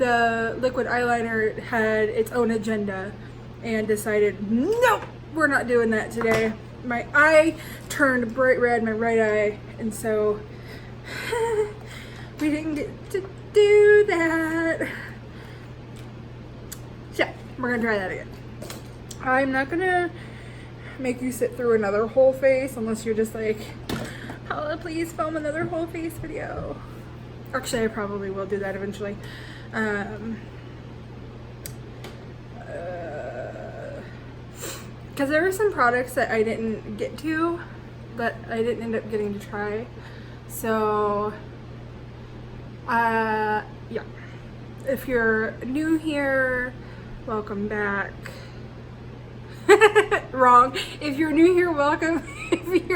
the liquid eyeliner had its own agenda and decided, nope, we're not doing that today. My eye turned bright red, my right eye, and so we didn't get to do that. So we're gonna try that again. I'm not gonna make you sit through another whole face unless you're just like, Paula, please film another whole face video. Actually, I probably will do that eventually. Because there were some products that I didn't get to, that I didn't end up getting to try. So, yeah. If you're new here, welcome back. Wrong. If you're new here, welcome. If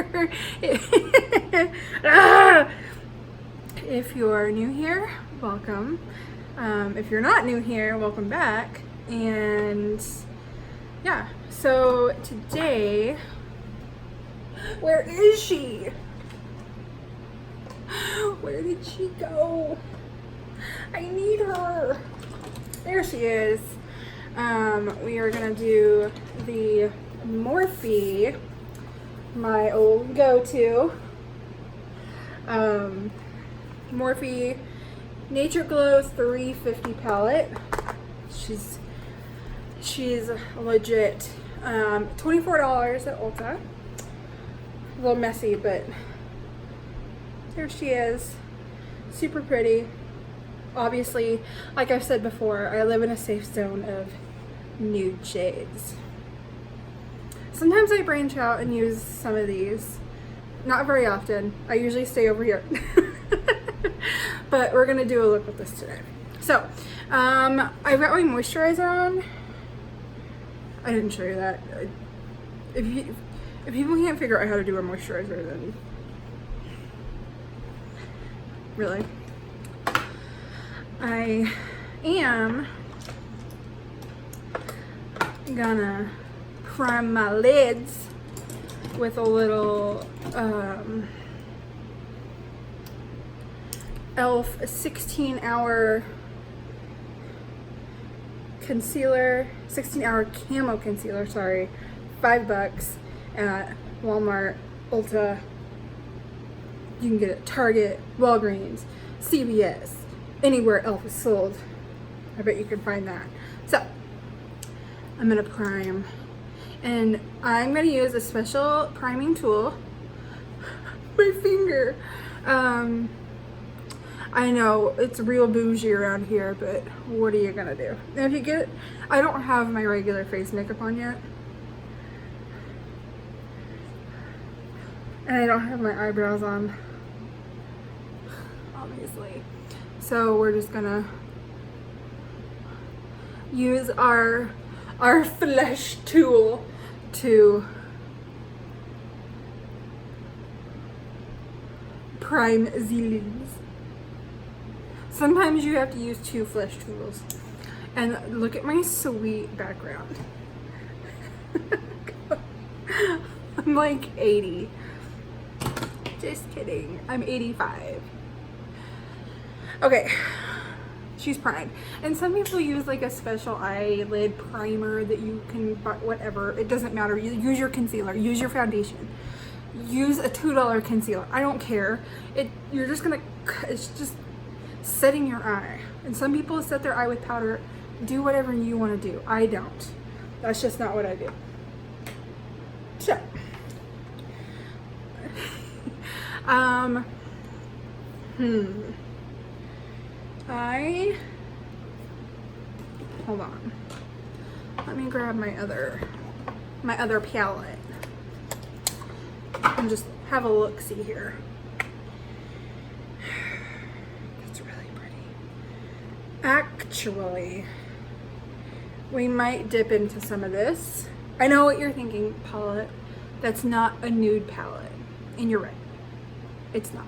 you're new here, welcome. If you're not new here, welcome back. And yeah, so today, where is she? Where did she go? I need her. There she is. We are gonna do the Morphe, my old go-to, Morphe Nature Glow 350 palette. She's legit. $24 at Ulta. A little messy, but there she is. Super pretty. Obviously, like I've said before, I live in a safe zone of nude shades. Sometimes I branch out and use some of these. Not very often. I usually stay over here. But we're gonna do a look with this today. So, I've got my moisturizer on. I didn't show you that. If people can't figure out how to do a moisturizer, then really. I am gonna prime my lids with a little e.l.f. 16-hour concealer, 16-hour camo concealer, sorry, $5 at Walmart, Ulta. You can get it at Target, Walgreens, CVS, anywhere e.l.f. is sold. I bet you can find that. So, I'm gonna prime. And I'm gonna use a special priming tool. My finger. I know it's real bougie around here, but what are you gonna do? And if you get, I don't have my regular face makeup on yet. And I don't have my eyebrows on, obviously. So we're just gonna use our flesh tool to prime the lids. Sometimes you have to use two flesh tools. And look at my sweet background. I'm like 80. Just kidding. I'm 85. Okay. She's primed. And some people use like a special eyelid primer that you can buy, whatever. It doesn't matter. You use your concealer. Use your foundation. Use a $2 concealer. I don't care. You're just gonna, it's just setting your eye. And some people set their eye with powder. Do whatever you want to do. I don't. That's just not what I do. So. Hold on. Let me grab my other palette and just have a look-see here. That's really pretty. Actually, we might dip into some of this. I know what you're thinking, Paula. That's not a nude palette. And you're right. It's not.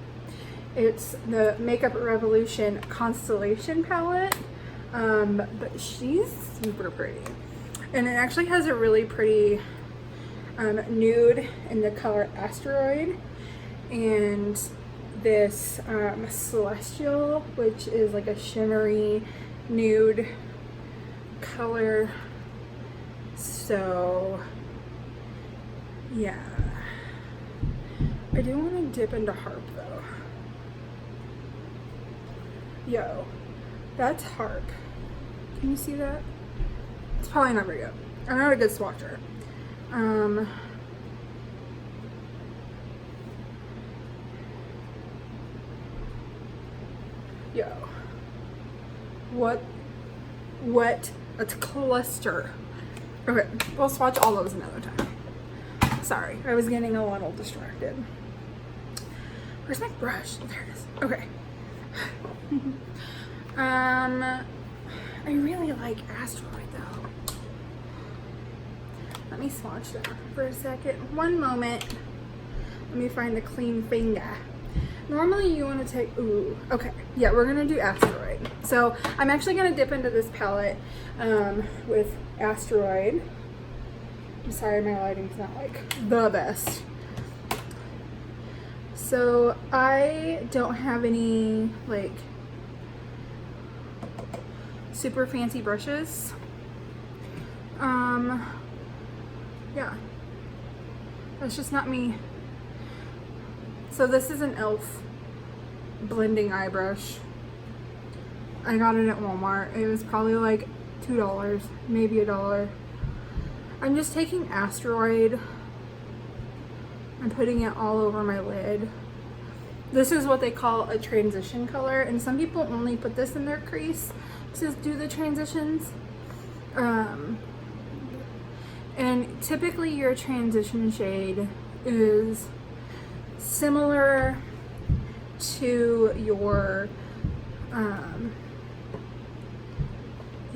It's the Makeup Revolution Constellation palette. But she's super pretty. And it actually has a really pretty nude in the color Asteroid. And this Celestial, which is like a shimmery nude color. So yeah, I do want to dip into Harp though. Yo, that's Harp. Can you see that? It's probably not very good. I'm not a good swatcher. Yo, what a cluster. Okay, we'll swatch all those another time. Sorry, I was getting a little distracted. Where's my brush? There it is. Okay. I really like Asteroid though. Let me swatch that for a second. One moment. Let me find a clean finger. Normally you want to take, ooh, okay. Yeah, we're gonna do Asteroid. So I'm actually gonna dip into this palette with Asteroid. I'm sorry, my lighting's not like the best. So I don't have any like super fancy brushes. Yeah, that's just not me. So this is an e.l.f. blending eye brush. I got it at Walmart. It was probably like $2, maybe $1. I'm just taking Asteroid and putting it all over my lid. This is what they call a transition color, and some people only put this in their crease to do the transitions. And typically your transition shade is similar to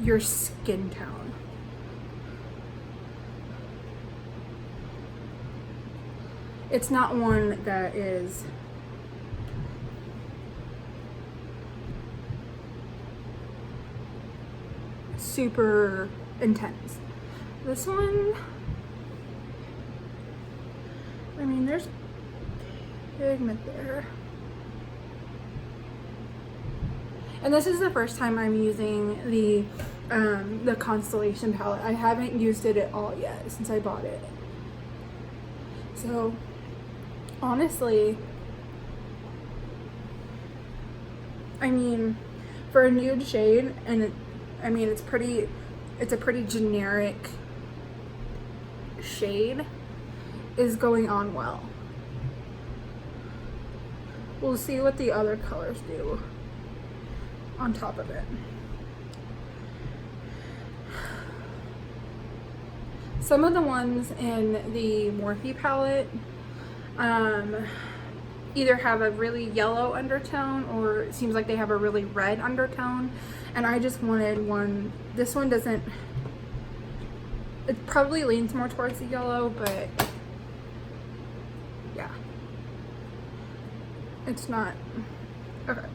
your skin tone. It's not one that is super intense. This one, I mean, there's pigment there. And this is the first time I'm using the Constellation palette. I haven't used it at all yet since I bought it. So honestly, I mean, for a nude shade, and I mean, it's a pretty generic shade, is going on well. We'll see what the other colors do on top of it. Some of the ones in the Morphe palette either have a really yellow undertone or it seems like they have a really red undertone, and I just wanted one. This one doesn't, it probably leans more towards the yellow, but yeah, it's not. Okay.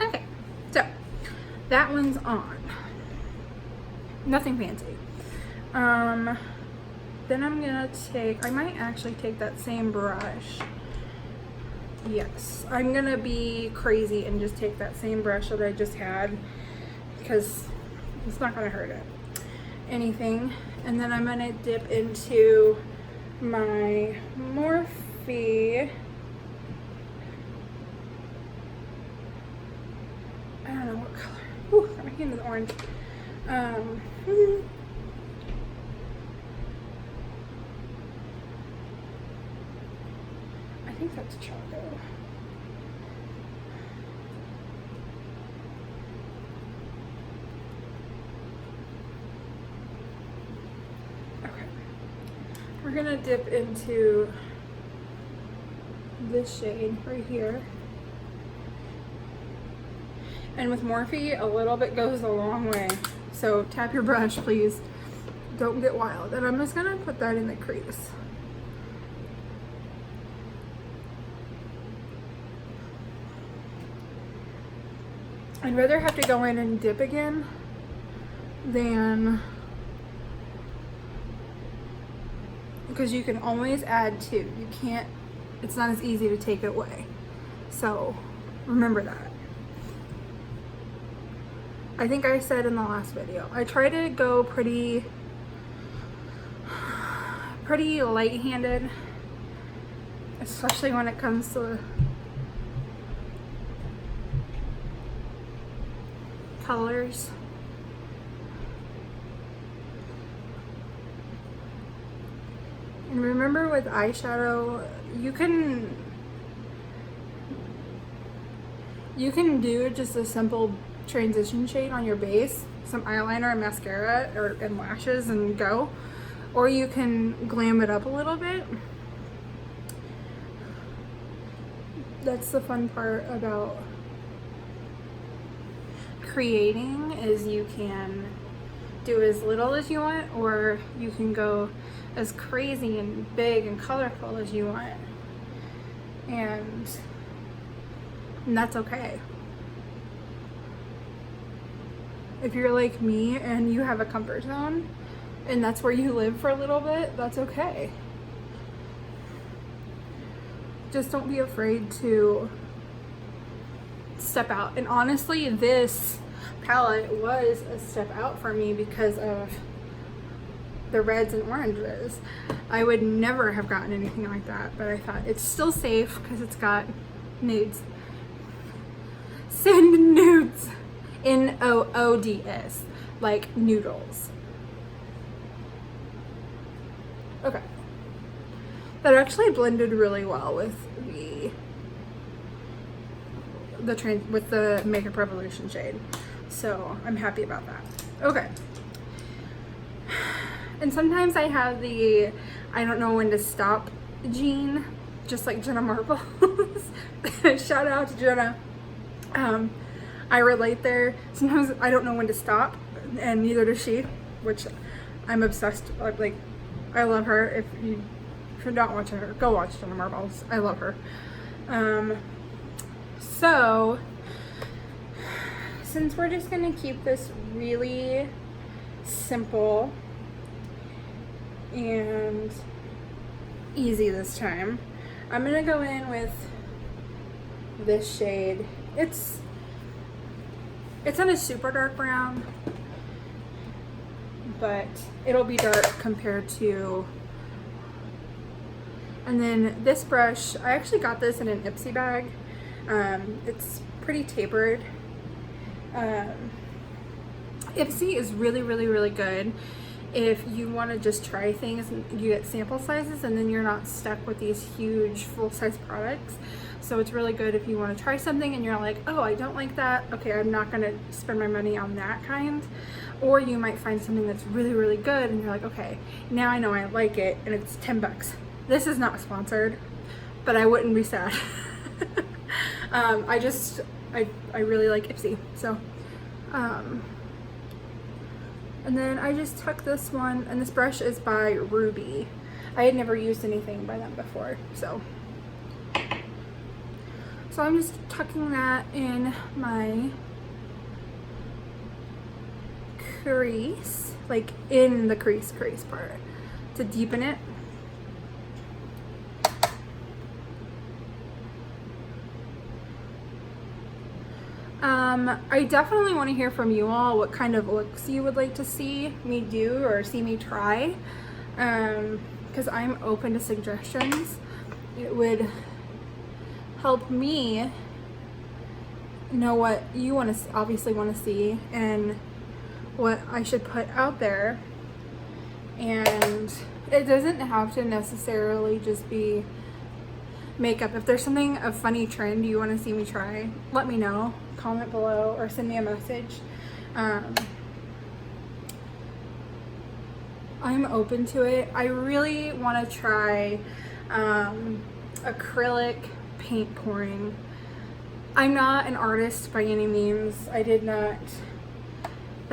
Okay, so that one's on. Nothing fancy. Then I'm gonna take, I might actually take that same brush. Yes, I'm gonna be crazy and just take that same brush that I just had because it's not gonna hurt it anything. And then I'm gonna dip into my Morphe. I don't know what color. Ooh, got my hand in the orange. I think that's Choco. Okay. We're gonna dip into this shade right here. And with Morphe, a little bit goes a long way. So tap your brush, please. Don't get wild. And I'm just gonna put that in the crease. I'd rather have to go in and dip again than, because you can always add two. You can't it's not as easy to take it away. So remember that. I think I said in the last video, I try to go pretty light-handed, especially when it comes to colors. And remember, with eyeshadow, you can do just a simple transition shade on your base, some eyeliner and mascara and lashes, and go. Or you can glam it up a little bit. That's the fun part about creating, is you can do as little as you want, or you can go as crazy and big and colorful as you want. And that's okay. If you're like me and you have a comfort zone and that's where you live for a little bit, that's okay. Just don't be afraid to step out. And honestly, this palette was a step out for me because of the reds and oranges. I would never have gotten anything like that, but I thought it's still safe because it's got nudes. Send nudes. N-O-O-D-S, like noodles. Okay. That actually blended really well with the Makeup Revolution shade. So I'm happy about that. Okay. And sometimes I have the I don't know when to stop gene, just like Jenna Marbles. Shout out to Jenna. I relate there. Sometimes I don't know when to stop, and neither does she, which I'm obsessed. Like, I love her. If you're not watching her, go watch Jenna Marbles. I love her. So since we're just gonna keep this really simple and easy this time, I'm gonna go in with this shade. It's not a super dark brown, but it'll be dark compared to. And then this brush, I actually got this in an Ipsy bag. It's pretty tapered. Ipsy is really, really, really good if you want to just try things and you get sample sizes, and then you're not stuck with these huge full-size products. So it's really good if you want to try something and you're like, oh, I don't like that. Okay, I'm not going to spend my money on that kind. Or you might find something that's really, really good and you're like, okay, now I know I like it, and it's 10 bucks. This is not sponsored, but I wouldn't be sad. I really like Ipsy. So, and then I just tuck this one, and this brush is by Ruby. I had never used anything by them before, so I'm just tucking that in my crease, like in the crease part, to deepen it. I definitely want to hear from you all what kind of looks you would like to see me do or see me try, because I'm open to suggestions. It would help me know what you obviously want to see and what I should put out there. And it doesn't have to necessarily just be makeup. If there's something, a funny trend you want to see me try, let me know. Comment below or send me a message. I'm open to it. I really want to try acrylic paint pouring. I'm not an artist by any means. That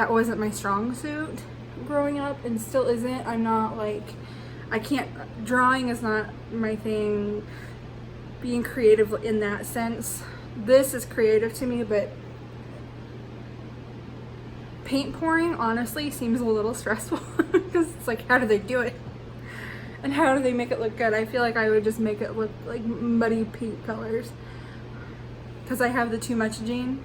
wasn't my strong suit growing up, and still isn't. I'm not like, drawing is not my thing. Being creative in that sense, this is creative to me, but paint pouring honestly seems a little stressful because it's like, how do they do it? And how do they make it look good? I feel like I would just make it look like muddy pink colors. Because I have the Too Much gene.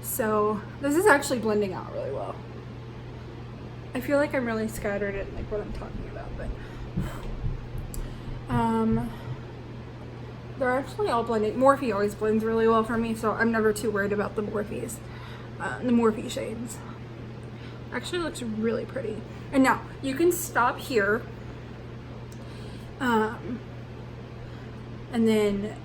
So this is actually blending out really well. I feel like I'm really scattered in like what I'm talking about, but they're actually all blending. Morphe always blends really well for me, so I'm never too worried about the Morphe shades. Actually looks really pretty. And now you can stop here, and then,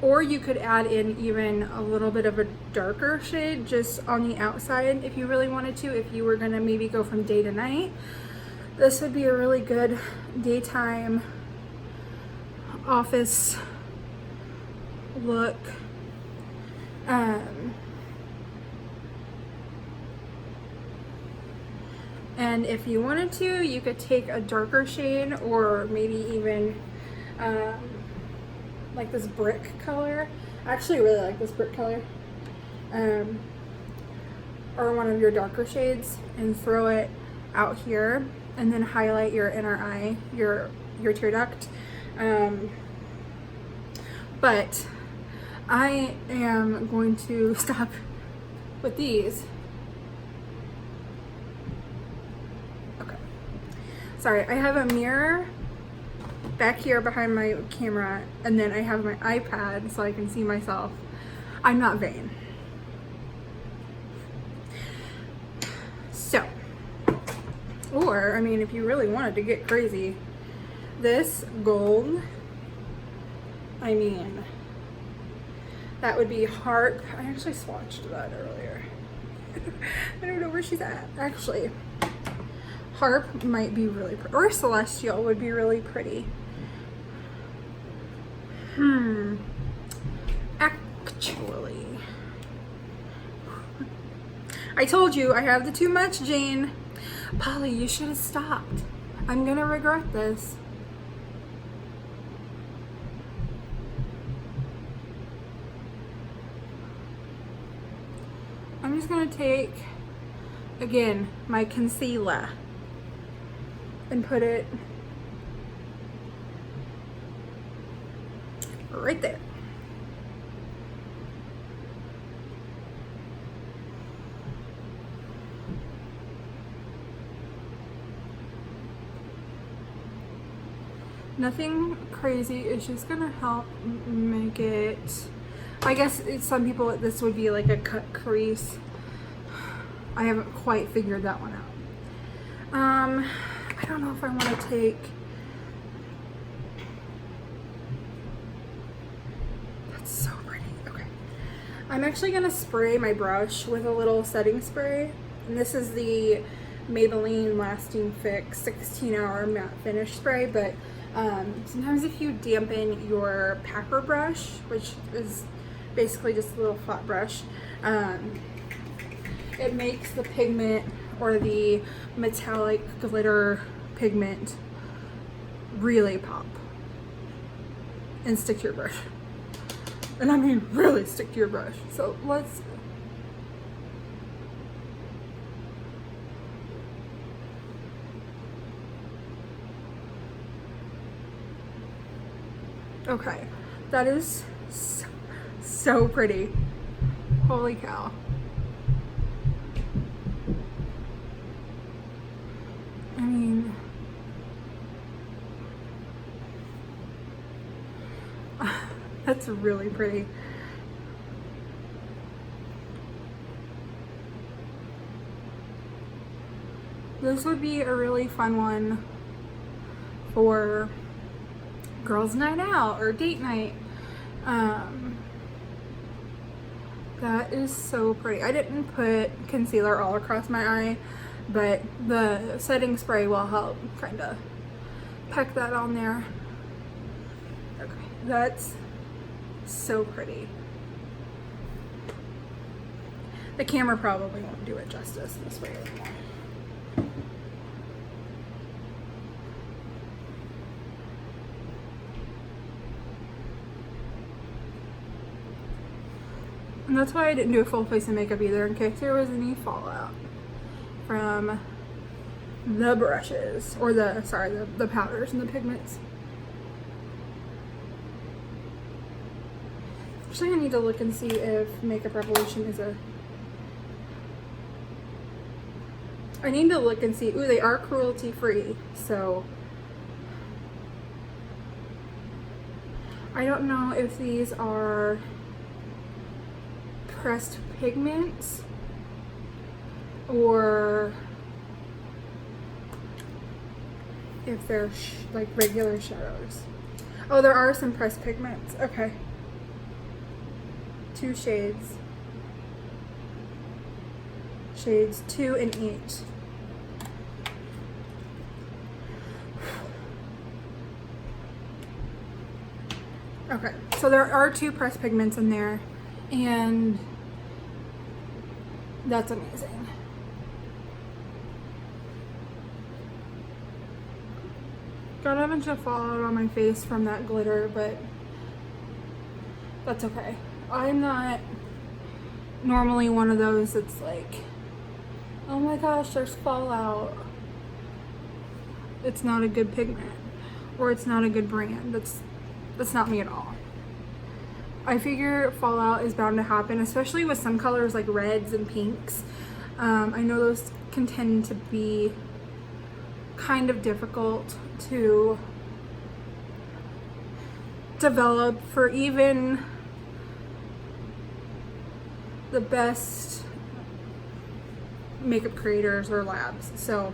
or you could add in even a little bit of a darker shade just on the outside if you really wanted to. If you were gonna maybe go from day to night, this would be a really good daytime office look. And if you wanted to, you could take a darker shade, or maybe even like this brick color. I actually really like this brick color. Or one of your darker shades, and throw it out here, and then highlight your inner eye, your tear duct. But I am going to stop with these. Okay. Sorry, I have a mirror back here behind my camera, and then I have my iPad so I can see myself. I'm not vain. So, or, I mean, if you really wanted to get crazy, this gold, I mean, that would be Harp. I actually swatched that earlier. I don't know where she's at. Actually, Harp might be really pretty, or Celestial would be really pretty. Actually, I told you I have the Too Much gene. Polly, you should have stopped. I'm gonna regret this. I'm just gonna take, again, my concealer and put it right there. Nothing crazy. It's just gonna help make it, I guess some people, this would be like a cut crease. I haven't quite figured that one out. I don't know if I want to take, that's so pretty. Okay, I'm actually gonna spray my brush with a little setting spray, and this is the Maybelline Lasting Fix 16-hour matte finish spray. But sometimes if you dampen your packer brush, which is basically just a little flat brush, it makes the pigment or the metallic glitter pigment really pop and stick to your brush. And I mean really stick to your brush. So let's, okay, that is so pretty. Holy cow. I mean, that's really pretty. This would be a really fun one for girls' night out or date night. That is so pretty. I didn't put concealer all across my eye, but the setting spray will help kind of pack that on there. Okay, that's so pretty. The camera probably won't do it justice this way anymore. And that's why I didn't do a full face of makeup either, in case there was any fallout. from the brushes, or the, sorry, the powders and the pigments. Actually, I need to look and see if Makeup Revolution is a... I need to look and see. Ooh, they are cruelty free, so I don't know if these are pressed pigments or if they're like regular shadows. Oh, there are some pressed pigments. Okay. 2 shades. Shades 2 and 8. Okay, so there are 2 pressed pigments in there, and that's amazing. Got a bunch of fallout on my face from that glitter, but that's okay. I'm not normally one of those that's like, oh my gosh, there's fallout. It's not a good pigment, or it's not a good brand. That's not me at all. I figure fallout is bound to happen, especially with some colors like reds and pinks. I know those can tend to be kind of difficult to develop for even the best makeup creators or labs. So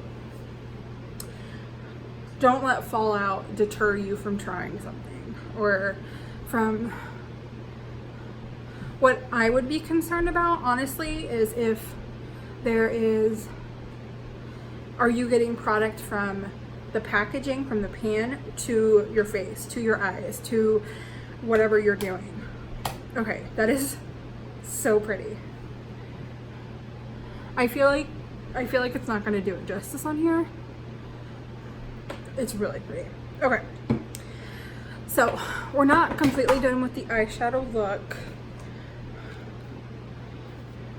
don't let fallout deter you from trying something, or from... What I would be concerned about, honestly, is if there is, are you getting product from the packaging, from the pan, to your face, to your eyes, to whatever you're doing. Okay, that is so pretty. I feel like it's not going to do it justice on here. It's really pretty. Okay, so we're not completely done with the eyeshadow look.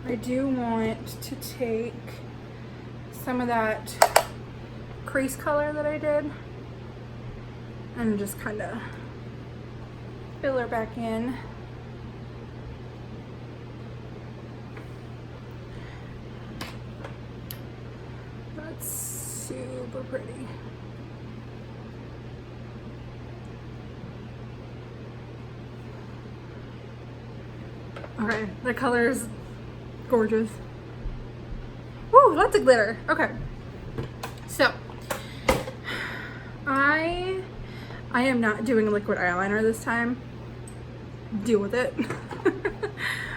I do want to take some of that crease color that I did and just kind of fill her back in. That's super pretty. Okay, the color's gorgeous. Woo, lots of glitter. Okay, so I am not doing liquid eyeliner this time. Deal with it.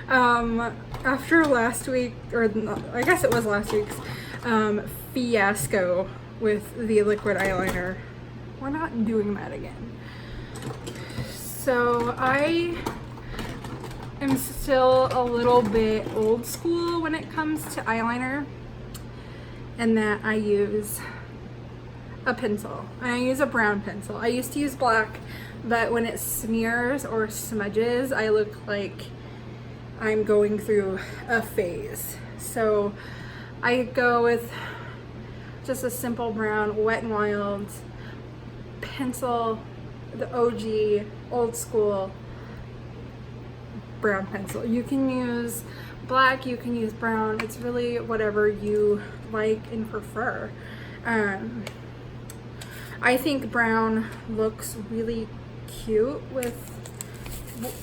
After last week, or I guess it was last week's fiasco with the liquid eyeliner, we're not doing that again. So I am still a little bit old school when it comes to eyeliner, and that I use a pencil. I use a brown pencil. I used to use black, but when it smears or smudges, I look like I'm going through a phase. So I go with just a simple brown Wet n Wild pencil, the OG old school brown pencil. You can use black, you can use brown. It's really whatever you like and prefer. I think brown looks really cute with,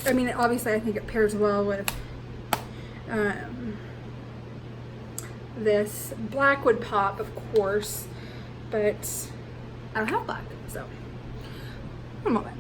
I mean, obviously I think it pairs well with this. Black would pop, of course, but I don't have black, so one moment.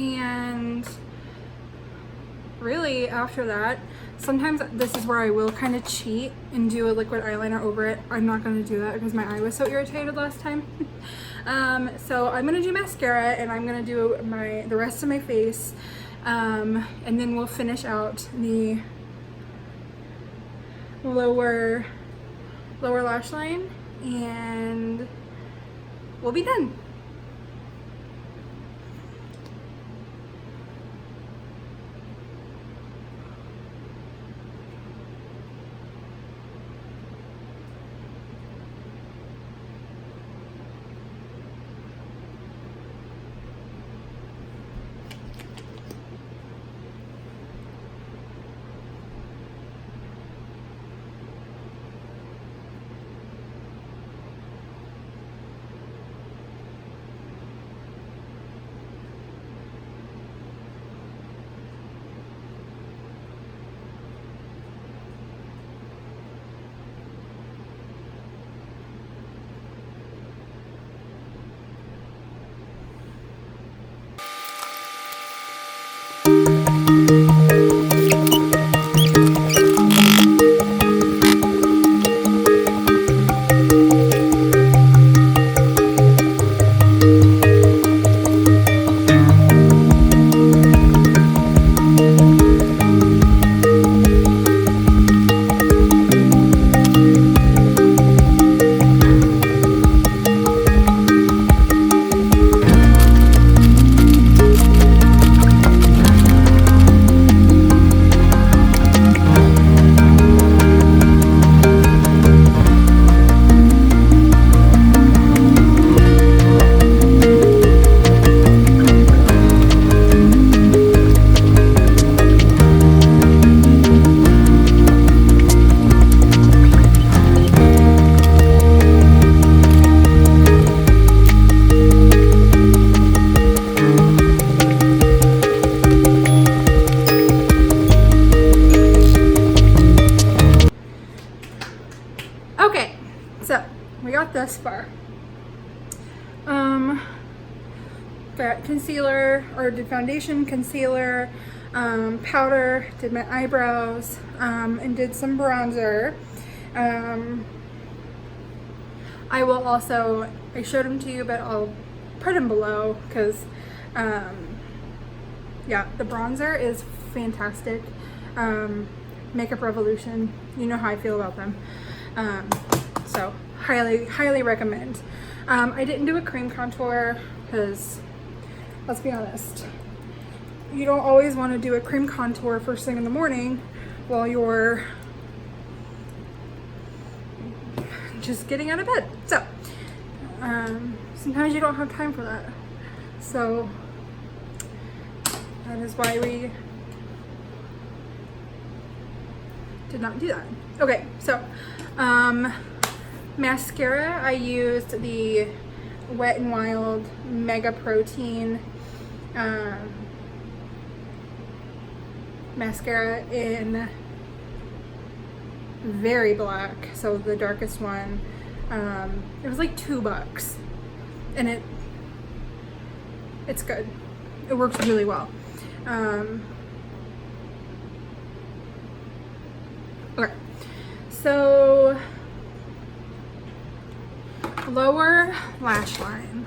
And really after that, sometimes this is where I will kind of cheat and do a liquid eyeliner over it. I'm not going to do that because my eye was so irritated last time. So I'm going to do mascara, and I'm going to do the rest of my face, and then we'll finish out the lower lash line, and we'll be done. Thus far. Got concealer, or did foundation, concealer, powder, did my eyebrows, and did some bronzer. I will also, I showed them to you, but I'll put them below because, yeah, the bronzer is fantastic. Makeup Revolution, you know how I feel about them. So highly recommend. I didn't do a cream contour because, let's be honest, you don't always want to do a cream contour first thing in the morning while you're just getting out of bed. So sometimes you don't have time for that. So that is why we did not do that. Okay, so mascara, I used the Wet n Wild Mega Protein mascara in very black, so the darkest one. It was like $2, and it's good. It works really well. Okay, so lower lash line.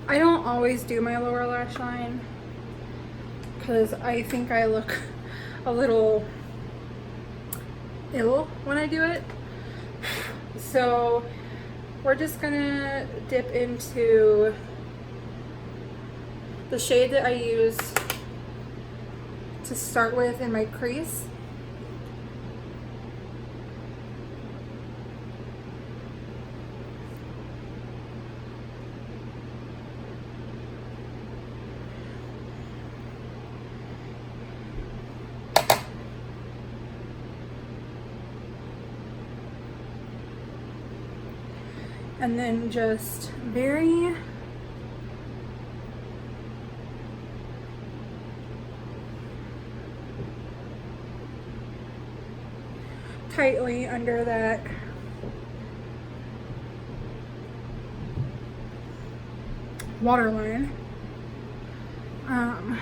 I don't always do my lower lash line because I think I look a little ill when I do it. So we're just gonna dip into the shade that I use to start with in my crease. And then just very tightly under that waterline. Um,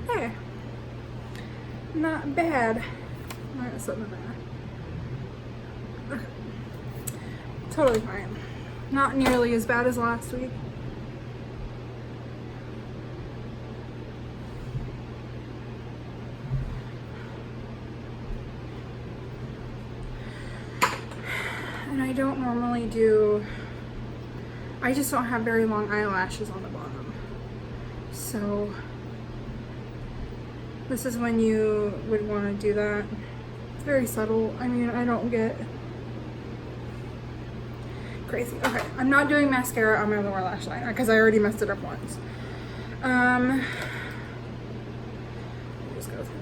Hey, not bad. Alright, something there. Okay. Totally fine. Not nearly as bad as last week. And I don't normally do, I just don't have very long eyelashes on the bottom. So this is when you would want to do that. It's very subtle. I mean, I don't get crazy. Okay, I'm not doing mascara on my lower lash line because I already messed it up once. Just go through.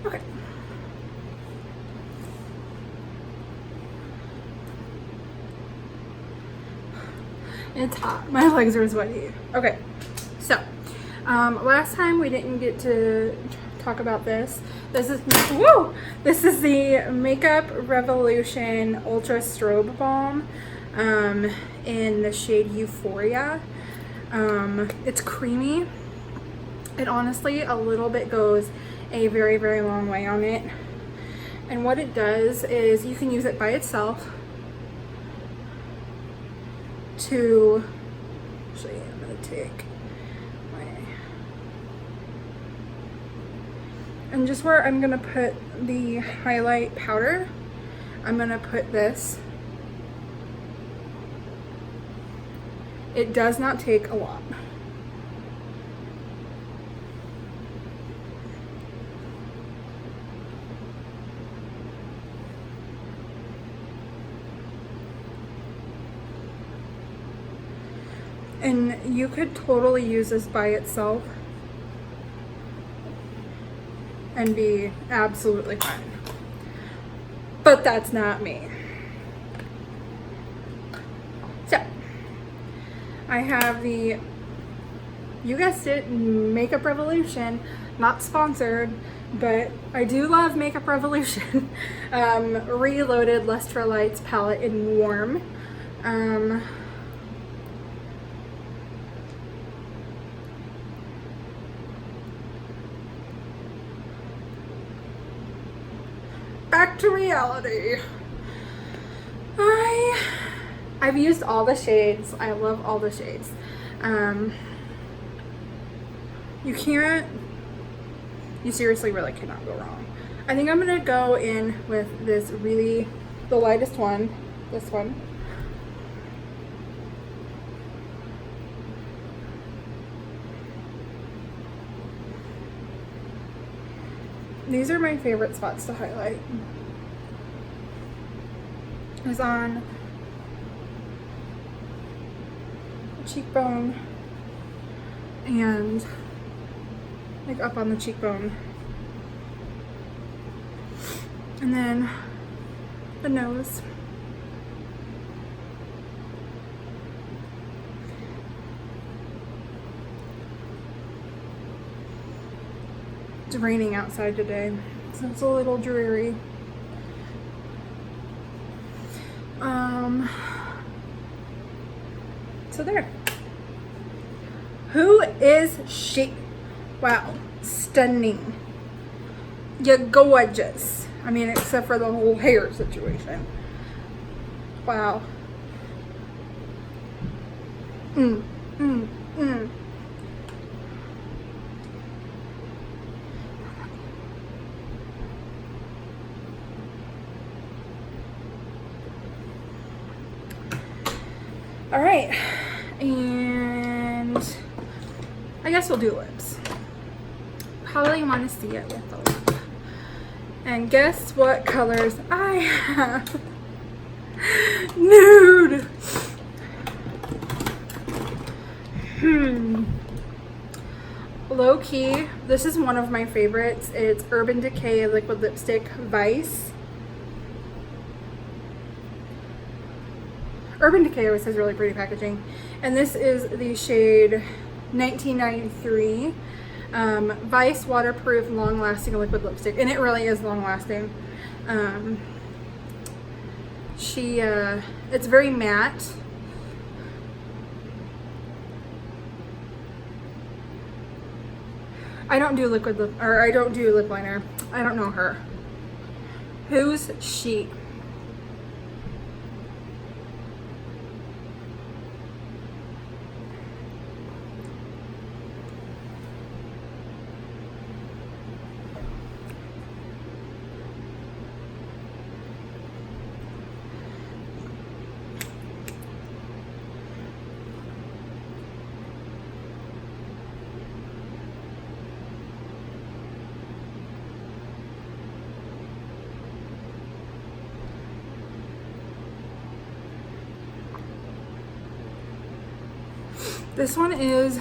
Okay. It's hot. My legs are sweaty. Okay, so last time we didn't get to talk about this. This is This is the Makeup Revolution Ultra Strobe Balm in the shade Euphoria. It's creamy. It honestly a little bit goes a very, very long way on it. And what it does is you can use it by itself to, actually I'm going to take my, and just where I'm going to put the highlight powder, I'm going to put this. It does not take a lot. And you could totally use this by itself and be absolutely fine. But that's not me. So, I have the, you guessed it, Makeup Revolution. Not sponsored, but I do love Makeup Revolution. Reloaded Lustre Lights palette in Warm. Back to reality. I've used all the shades. I love all the shades. You seriously really cannot go wrong. I think I'm gonna go in with this really, the lightest one, this one. These are my favorite spots to highlight. Is on the cheekbone and like up on the cheekbone. And then the nose. It's raining outside today, so it's a little dreary. So there. Who is she? Wow, stunning. You're gorgeous. I mean, except for the whole hair situation. Wow. All right, and I guess we'll do lips. Probably want to see it with the lip. And guess what colors I have? Nude. Low key, this is one of my favorites. It's Urban Decay Liquid Lipstick Vice. Urban Decay always has really pretty packaging. And this is the shade 1993 Vice Waterproof Long Lasting Liquid Lipstick. And it really is long lasting. It's very matte. I don't do I don't do lip liner. I don't know her. Who's she? This one is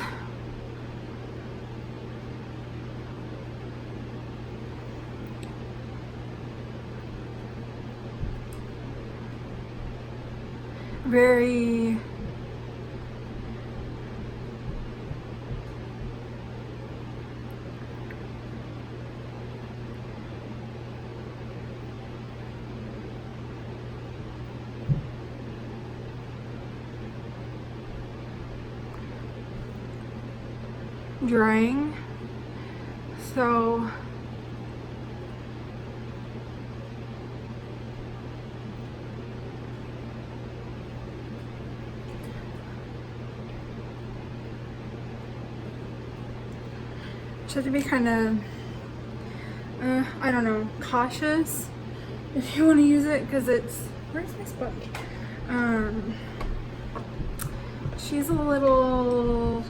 very drying, so just have to be kind of I don't know, cautious if you want to use it, because it's, where's my sponge? She's a little,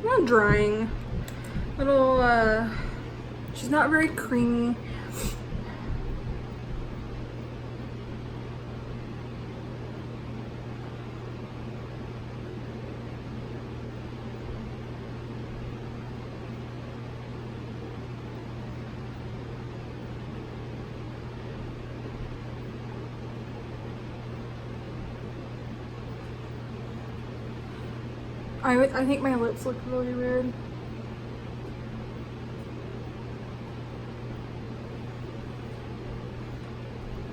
not drying, little she's not very creamy. I think my lips look really weird.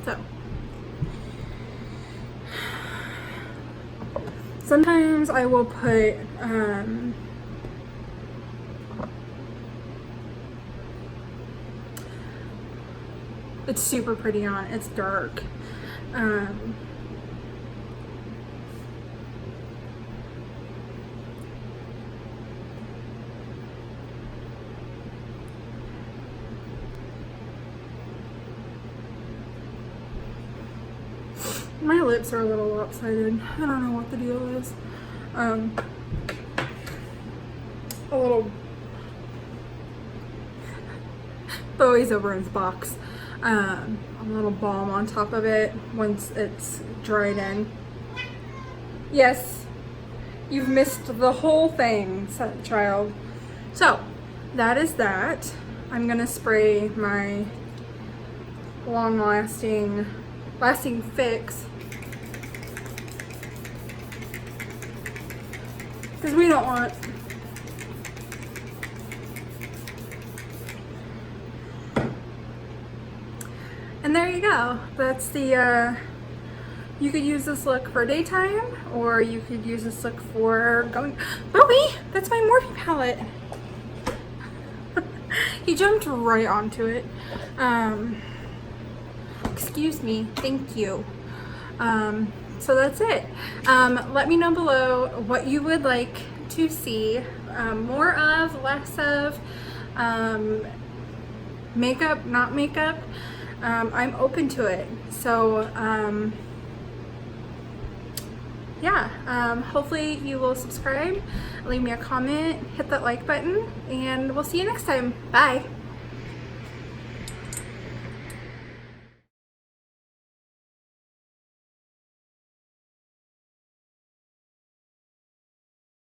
So, sometimes I will put it's super pretty on. It's dark. My lips are a little lopsided. I don't know what the deal is. A little Bowie's over in his box. A little balm on top of it once it's dried in. Yes, you've missed the whole thing, child. So that is that. I'm gonna spray my lasting fix, because we don't want and there you go. That's the you could use this look for daytime, or you could use this look for going. Bowie, that's my Morphe palette. He jumped right onto it. Excuse me, thank you. So that's it. Let me know below what you would like to see more of, less of, makeup, not makeup. I'm open to it. So yeah, hopefully you will subscribe, leave me a comment, hit that like button, and we'll see you next time. Bye.